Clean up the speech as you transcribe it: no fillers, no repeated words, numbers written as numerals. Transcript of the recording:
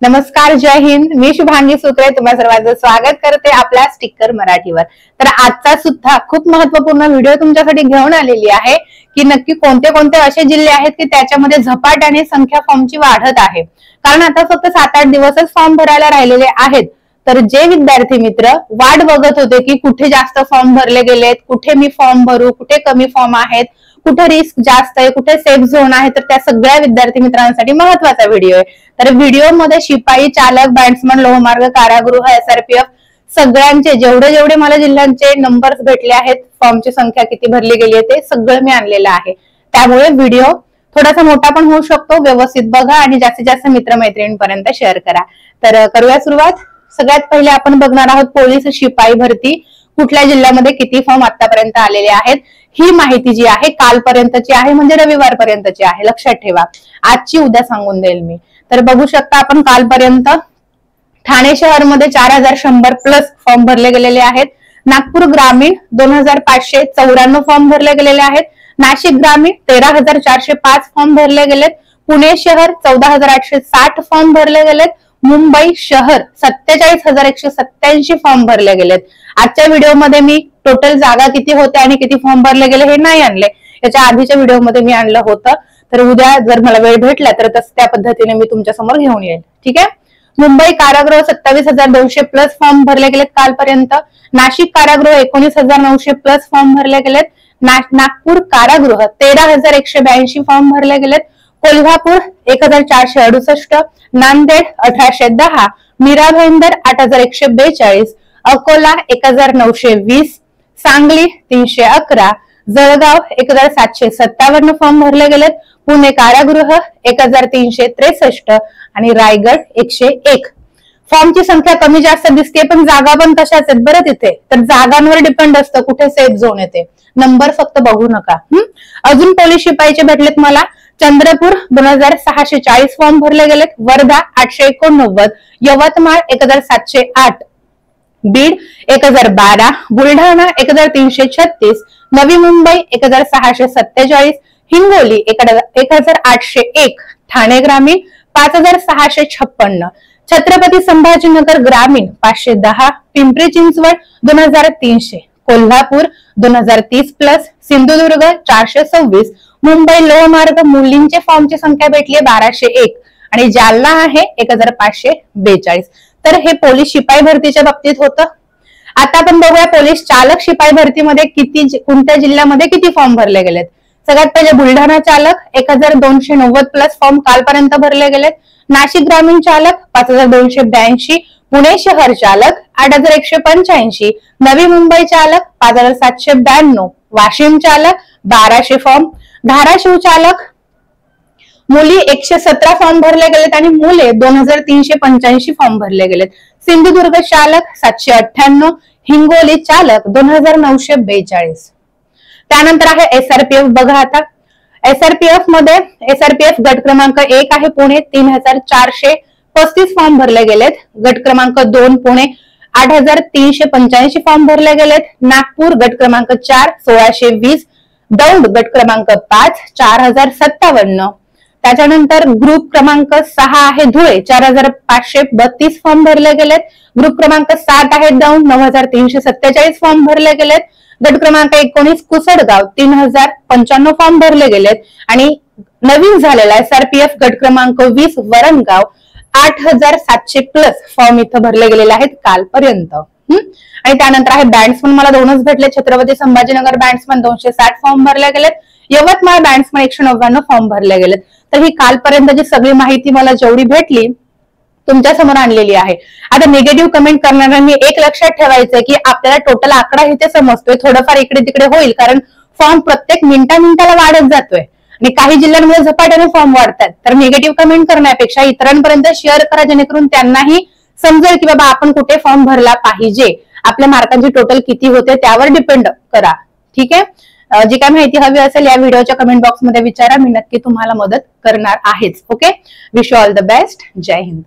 नमस्कार, जय हिंद. मी शुभांगी सुत्रे तुम्हा सर्वांचं स्वागत करते आपल्या स्टिकर मराठीवर. तर आजचा सुद्धा खूप महत्वपूर्ण व्हिडिओ तुमच्यासाठी घेऊन आलेली आहे की नक्की कोणते कोणते असे जिल्हे आहेत की त्याच्यामध्ये झपाट्याने संख्या फॉर्मची वाढत आहे. कारण आता फक्त 7-8 दिवसच फॉर्म भरायला राहिलेले आहेत. तर जे विद्यार्थी मित्र वाट बघत होते की कुठे जास्त फॉर्म भरले गेलेत, कुठे मी फॉर्म भरू, कुठे कमी फॉर्म आहेत, कुठे रिस्क जास्त आहे, कुठे सेफ झोन आहे, तर त्या सगळ्या विद्यार्थी मित्रांसाठी महत्वाचा व्हिडिओ आहे. तर व्हिडिओ मध्ये शिपाई, चालक, बॅट्समन, लोहमार्ग, कारागृह, SRPF सगळ्यांचे जेवढे मला जिल्ह्यांचे नंबर्स भेटले आहेत, फॉर्मची संख्या किती भरली गेली आहे ते सगळं मी आणलेलं आहे. त्यामुळे व्हिडिओ थोडासा मोठा पण होऊ शकतो. व्यवस्थित बघा आणि जास्तीत जास्त मित्रमैत्रिणींपर्यंत शेअर करा. तर करूया सुरुवात. सगळ्यात पहिले आपण बघणार आहोत पोलीस शिपाई भरती कुठल्या जिल्ह्यामध्ये किती फॉर्म आतापर्यंत आलेले आहेत. ही माहिती जी आहे कालपर्यंतची आहे, म्हणजे रविवारपर्यंतची आहे. लक्षात ठेवा, आजची उद्या सांगून देईल मी. तर बघू शकता आपण कालपर्यंत ठाणे शहरमध्ये 4100 प्लस फॉर्म भरले गेलेले आहेत. नागपूर ग्रामीण 2594 फॉर्म भरले गेलेले आहेत. नाशिक ग्रामीण 13405 फॉर्म भरले गेलेत. पुणे शहर 14860 फॉर्म भरले गेलेत. मुंबई शहर 47187 फॉर्म भरले गेलेत. आजच्या व्हिडिओमध्ये मी टोटल जागा किती होत्या आणि किती फॉर्म भरले गेले हे नाही आणले, याच्या आधीच्या व्हिडिओमध्ये मी आणलं होतं. तर उद्या जर मला वेळ भेटला तर त्या पद्धतीने मी तुमच्या समोर घेऊन येईल. ठीक आहे. मुंबई कारागृह 27200 प्लस फॉर्म भरले गेलेत कालपर्यंत. नाशिक कारागृह 19900 प्लस फॉर्म भरले गेलेत. नागपूर कारागृह 13182 फॉर्म भरले गेलेत. कोल्हापूर 1468, नांदेड 1810, मीरा भाईंदर 8142, अकोला 1920, सांगली 311, जळगाव 1757 फॉर्म भरले गेलेत. पुणे कारागृह 1363 आणि रायगड 101. फॉर्मची संख्या कमी जास्त दिसते, पण जागा पण तशाच आहेत बरं तिथे. तर जागांवर डिपेंड असतं कुठे सेफ झोन येते. नंबर फक्त बघू नका. अजून पोलीस शिपाईचे भेटलेत मला. चंद्रपूर 2640 फॉर्म भरले गेलेत. वर्धा 889, यवतमाळ 1708, बीड 1012, बुलढाणा 1336, नवी मुंबई 1647, हिंगोली 1801, ठाणे ग्रामीण 5656, छत्रपती संभाजीनगर ग्रामीण 510, पिंपरी चिंचवड 2300, कोल्हापूर 2030 प्लस, सिंधुदुर्ग 426, मुंबई लोहमार्ग मुलींचे फॉर्मची संख्या भेटली 1201 आणि जालना आहे 1542. तर हे पोलीस शिपाई भरतीच्या बाबतीत होतं. आता आपण बघूया पोलीस चालक शिपाई भरतीमध्ये कोणत्या जिल्ह्यामध्ये किती फॉर्म भरले गेलेत. सगळ्यात पहिले बुलढाणा चालक 1290 प्लस फॉर्म कालपर्यंत भरले गेलेत. नाशिक ग्रामीण चालक 5282, पुणे शहर चालक 8185, नवी मुंबई चालक 5792, वाशिम चालक 1200 फॉर्म, धाराशिव चालक मुली 117 फॉर्म भरले गेलेत आणि मुले 2385 फॉर्म भरले गेलेत. सिंधुदुर्ग चालक 798, हिंगोली चालक 2942. त्यानंतर आहे SRPF. बघा आता SRPF मध्ये SRPF गट क्रमांक 1 आहे पुणे 3435 फॉर्म भरले गेलेत. गट क्रमांक 2 पुणे 8385 फॉर्म भरले गेलेत. नागपूर गट क्रमांक 4 1620, दौंड गट क्रमांक 5 4057. त्याच्यानंतर ग्रुप क्रमांक 6 आहे धुळे 4532 फॉर्म भरले गेलेत. ग्रुप क्रमांक 7 आहे दौंड 9347 फॉर्म भरले गेलेत. गट क्रमांक 19 कुसडगाव 3095 फॉर्म भरले गेलेत. आणि नवीन झालेला SRPF गट क्रमांक 20 वरणगाव 8700 प्लस फॉर्म इथं भरले गेलेले आहेत कालपर्यंत. आणि त्यानंतर आहे बॅट्समन मला 2च भेटले. छत्रपती संभाजीनगर बॅट्समन 260 फॉर्म भरले गेलेत. यवतमाळ बॅट्समन 199 फॉर्म भरले गेलेत. तर ही कालपर्यंतची सगळी माहिती मला जेवढी भेटली तुमच्या समोर आणलेली आहे. आता निगेटिव्ह कमेंट करणाऱ्यांनी एक लक्षात ठेवायचंय की आपल्याला टोटल आकडा इथे समजतोय, थोडंफार इकडे तिकडे होईल, कारण फॉर्म प्रत्येक मिनिटाला वाढत जातोय आणि काही जिल्ह्यांमध्ये झपाट्याने फॉर्म वाढतात. तर निगेटिव्ह कमेंट करण्यापेक्षा इतरांपर्यंत शेअर करा, जेणेकरून त्यांनाही समजेल की बाबा आपण कुठे फॉर्म भरला पाहिजे. आपल्या मार्कांची टोटल किती होते त्यावर डिपेंड करा. ठीक आहे. जी काय माहिती हवी असेल या व्हिडिओच्या कमेंट बॉक्समध्ये विचारा, मी नक्की तुम्हाला मदत करणार आहेच. Okay. Wish you all the best. जय हिंद.